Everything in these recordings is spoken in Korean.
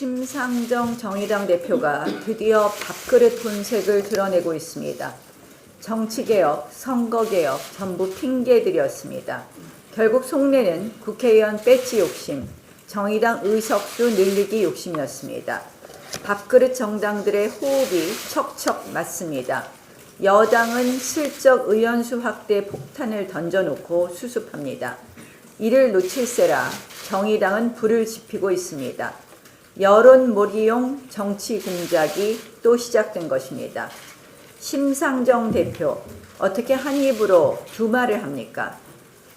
심상정 정의당 대표가 드디어 밥그릇 본색을 드러내고 있습니다. 정치개혁, 선거개혁 전부 핑계들이었습니다. 결국 속내는 국회의원 배지 욕심, 정의당 의석수 늘리기 욕심이었습니다. 밥그릇 정당들의 호흡이 척척 맞습니다. 여당은 슬쩍 의원수 확대 폭탄을 던져놓고 수습합니다. 이를 놓칠세라 정의당은 불을 지피고 있습니다. 여론몰이용 정치 공작이 또 시작된 것입니다. 심상정 대표, 어떻게 한 입으로 두 말을 합니까?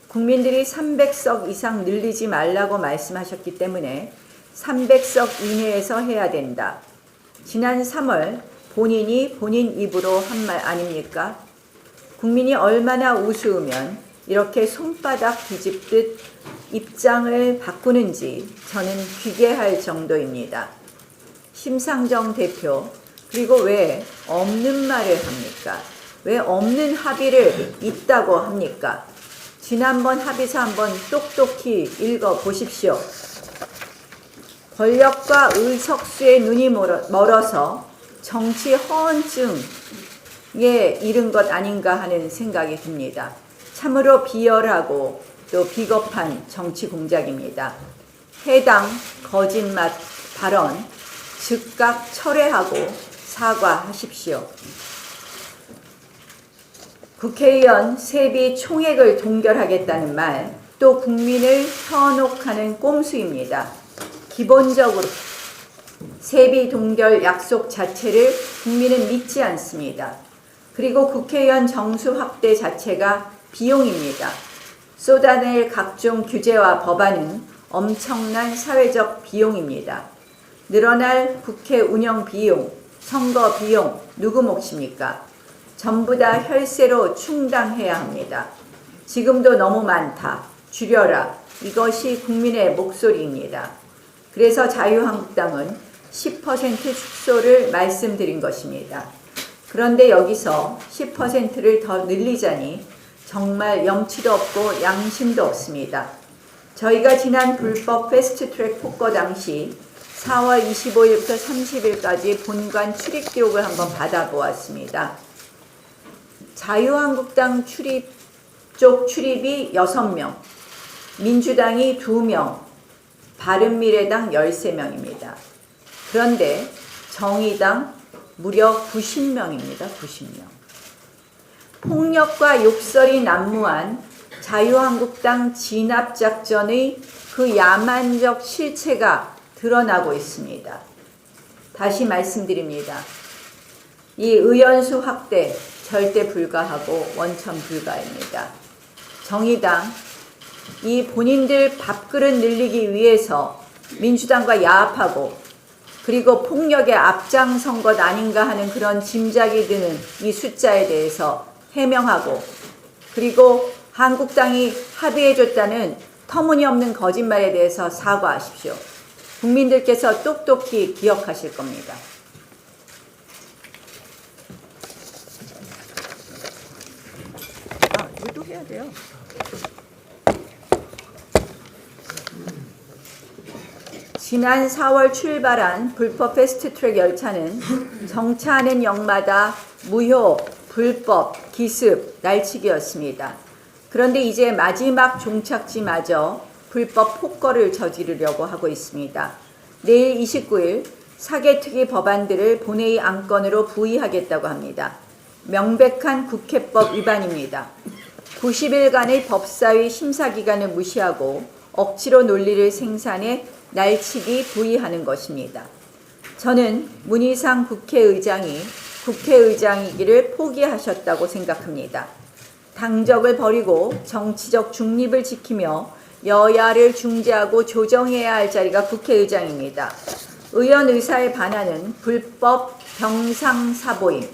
국민들이 300석 이상 늘리지 말라고 말씀하셨기 때문에 300석 이내에서 해야 된다. 지난 3월 본인이 본인 입으로 한 말 아닙니까? 국민이 얼마나 우스우면 이렇게 손바닥 뒤집듯 입장을 바꾸는지 저는 귀계할 정도입니다. 심상정 대표, 그리고 왜 없는 말을 합니까? 왜 없는 합의를 있다고 합니까? 지난번 합의서 한번 똑똑히 읽어보십시오. 권력과 의석수의 눈이 멀어서 정치 허언증에 이른 것 아닌가 하는 생각이 듭니다. 참으로 비열하고 또 비겁한 정치 공작입니다. 해당 거짓말 발언 즉각 철회하고 사과하십시오. 국회의원 세비 총액을 동결하겠다는 말, 또 국민을 현혹하는 꼼수입니다. 기본적으로 세비 동결 약속 자체를 국민은 믿지 않습니다. 그리고 국회의원 정수 확대 자체가 비용입니다. 쏟아낼 각종 규제와 법안은 엄청난 사회적 비용입니다. 늘어날 국회 운영 비용, 선거 비용 누구 몫입니까? 전부 다 혈세로 충당해야 합니다. 지금도 너무 많다. 줄여라. 이것이 국민의 목소리입니다. 그래서 자유한국당은 10% 축소를 말씀드린 것입니다. 그런데 여기서 10%를 더 늘리자니 정말 염치도 없고 양심도 없습니다. 저희가 지난 불법 패스트트랙 폭거 당시 4월 25일부터 30일까지 본관 출입 기록을 한번 받아보았습니다. 자유한국당 쪽 출입이 6명, 민주당이 2명, 바른미래당 13명입니다. 그런데 정의당 무려 90명입니다. 90명. 폭력과 욕설이 난무한 자유한국당 진압작전의 그 야만적 실체가 드러나고 있습니다. 다시 말씀드립니다. 이 의원수 확대 절대 불가하고 원천 불가입니다. 정의당, 이 본인들 밥그릇 늘리기 위해서 민주당과 야합하고 그리고 폭력에 앞장선 것 아닌가 하는 그런 짐작이 드는 이 숫자에 대해서 해명하고, 그리고 한국당이 합의해줬다는 터무니없는 거짓말에 대해서 사과하십시오. 국민들께서 똑똑히 기억하실 겁니다. 이것도 해야 돼요. 지난 4월 출발한 불법 패스트트랙 열차는 정차하는 역마다 무효, 불법, 기습, 날치기였습니다. 그런데 이제 마지막 종착지마저 불법 폭거를 저지르려고 하고 있습니다. 내일 29일 사개특위 법안들을 본회의 안건으로 부의하겠다고 합니다. 명백한 국회법 위반입니다. 90일간의 법사위 심사기간을 무시하고 억지로 논리를 생산해 날치기 부의하는 것입니다. 저는 문희상 국회의장이 국회의장이기를 포기하셨다고 생각합니다. 당적을 버리고 정치적 중립을 지키며 여야를 중재하고 조정해야 할 자리가 국회의장입니다. 의원 의사에 반하는 불법 병상사보임,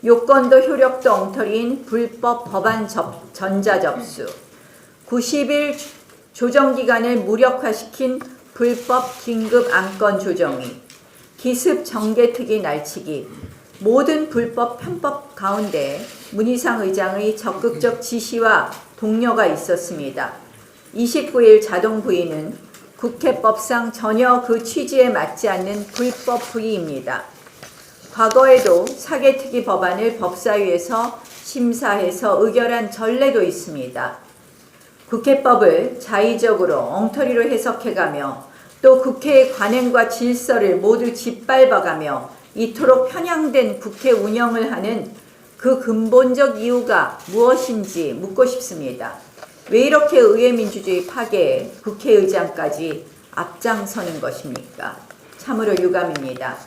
요건도 효력도 엉터리인 불법 법안 전자접수, 90일 조정기간을 무력화시킨 불법 긴급 안건 조정위, 기습 정개특위 날치기, 모든 불법 편법 가운데 문희상 의장의 적극적 지시와 독려가 있었습니다. 29일 자동 부의는 국회법상 전혀 그 취지에 맞지 않는 불법 부의입니다. 과거에도 사개특위 법안을 법사위에서 심사해서 의결한 전례도 있습니다. 국회법을 자의적으로 엉터리로 해석해가며 또 국회의 관행과 질서를 모두 짓밟아가며 이토록 편향된 국회 운영을 하는 그 근본적 이유가 무엇인지 묻고 싶습니다. 왜 이렇게 의회민주주의 파괴에 국회의장까지 앞장서는 것입니까? 참으로 유감입니다.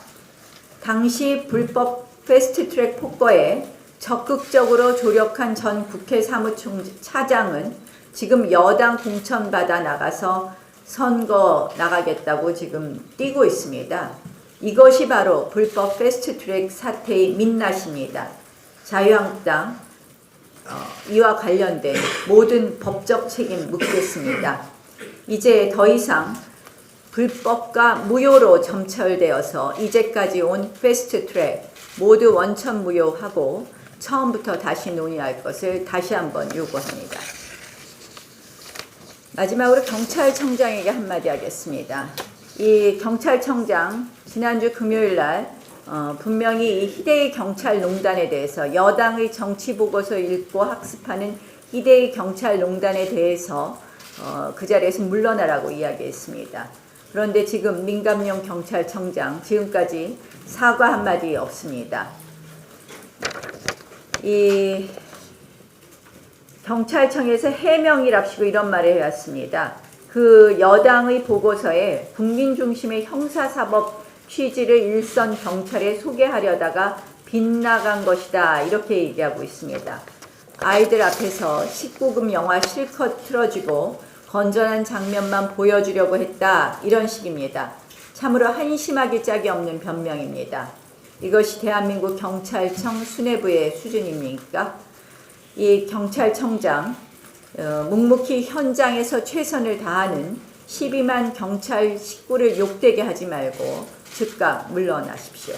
당시 불법 패스트트랙 폭거에 적극적으로 조력한 전 국회 사무차장은 지금 여당 공천받아 나가서 선거 나가겠다고 지금 뛰고 있습니다. 이것이 바로 불법 패스트트랙 사태의 민낯입니다. 자유한국당 이와 관련된 모든 법적 책임 묻겠습니다. 이제 더 이상 불법과 무효로 점철되어서 이제까지 온 패스트트랙 모두 원천 무효하고 처음부터 다시 논의할 것을 다시 한번 요구합니다. 마지막으로 경찰청장에게 한마디 하겠습니다. 이 경찰청장 지난주 금요일날 분명히 이 희대의 경찰농단에 대해서 여당의 정치보고서 읽고 학습하는 희대의 경찰농단에 대해서 그 자리에서 물러나라고 이야기했습니다. 그런데 지금 민감용 경찰청장 지금까지 사과 한마디 없습니다. 이 경찰청에서 해명이랍시고 이런 말을 해왔습니다. 그 여당의 보고서에 국민 중심의 형사사법 취지를 일선 경찰에 소개하려다가 빗나간 것이다 이렇게 얘기하고 있습니다. 아이들 앞에서 19금 영화 실컷 틀어주고 건전한 장면만 보여주려고 했다 이런 식입니다. 참으로 한심하기 짝이 없는 변명입니다. 이것이 대한민국 경찰청 수뇌부의 수준입니까? 이 경찰청장 묵묵히 현장에서 최선을 다하는 12만 경찰 식구를 욕되게 하지 말고 즉각 물러나십시오.